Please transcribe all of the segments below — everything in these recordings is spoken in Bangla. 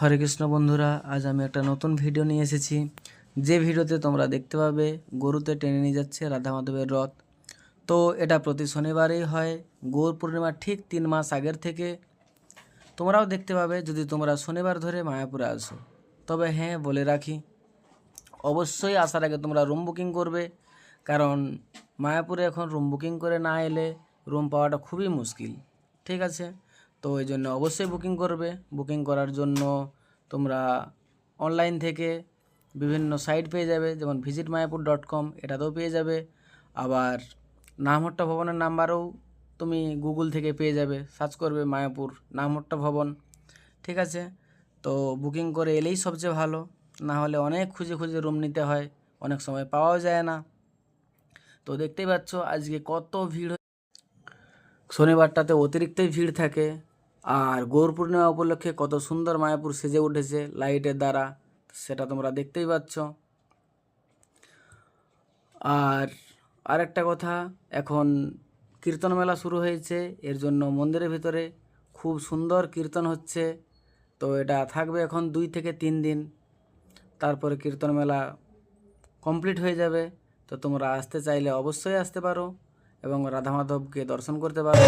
হরে কৃষ্ণ বন্ধুরা, আজ আমি একটা নতুন ভিডিও নিয়ে এসেছি। যে ভিডিওতে তোমরা দেখতে পাবে গরুতে টেনে নিয়ে যাচ্ছে রাধা মাধবের রথ। তো এটা প্রতি শনিবারেই হয়, গৌর পূর্ণিমার ঠিক 3 মাস আগের থেকে। তোমরাও দেখতে পাবে যদি তোমরা শনিবার ধরে মায়াপুরে আসো। তবে হ্যাঁ, বলে রাখি, অবশ্যই আসার আগে তোমরা রুম বুকিং করবে, কারণ মায়াপুরে এখন রুম বুকিং করে না এলে রুম পাওয়াটা খুবই মুশকিল। ঠিক আছে, তো এই জন্য অবশ্যই বুকিং করবে। বুকিং করার জন্য তোমরা অনলাইন থেকে বিভিন্ন সাইট পেয়ে যাবে, যেমন visitmayapur.com, এটাতেও পেয়ে যাবে। আবার নামহট্টা ভবনের নাম্বারও তুমি গুগল থেকে পেয়ে যাবে, সার্চ করবে মায়াপুর নামহট্টা ভবন। ঠিক আছে, তো বুকিং করে এলেই সবচেয়ে ভালো, না হলে অনেক খুঁজে খুঁজে রুম নিতে হয়, অনেক সময় পাওয়াও যায় না। তো দেখতেই পাচ্ছ আজকে কত ভিড়, শনিবারটাতে অতিরিক্তই ভিড় থাকে। আর গৌর পূর্ণিমা উপলক্ষে কত সুন্দর মায়াপুর সেজে উঠেছে লাইটের দ্বারা, সেটা তোমরা দেখতেই পাচ্ছ। আর আরেকটা কথা, এখন কীর্তন মেলা শুরু হয়েছে, এর জন্য মন্দিরের ভিতরে খুব সুন্দর কীর্তন হচ্ছে। তো এটা থাকবে এখন 2 থেকে 3 দিন, তারপরে কীর্তন মেলা কমপ্লিট হয়ে যাবে। তো তোমরা আসতে চাইলে অবশ্যই আসতে পারো এবং রাধা মাধবকে দর্শন করতে পারো।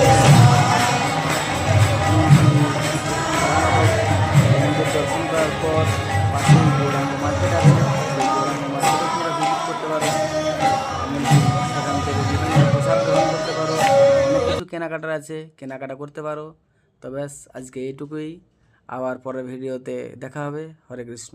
মন্দির দর্শন করার পর পাশেই গৌরাঙ্গ মার্কেট আছে, সেই গৌরাঙ্গ মার্কেটে তোমরা ভিজিট করতে পারো। সেখান থেকে বিভিন্ন প্রসাদ গ্রহণ করতে পারো, অনেক কিছু কেনাকাটার আছে, কেনাকাটা করতে পারো। তো ব্যাস, আজকে এইটুকুই। আবার পরের ভিডিওতে দেখা হবে। হরে কৃষ্ণ।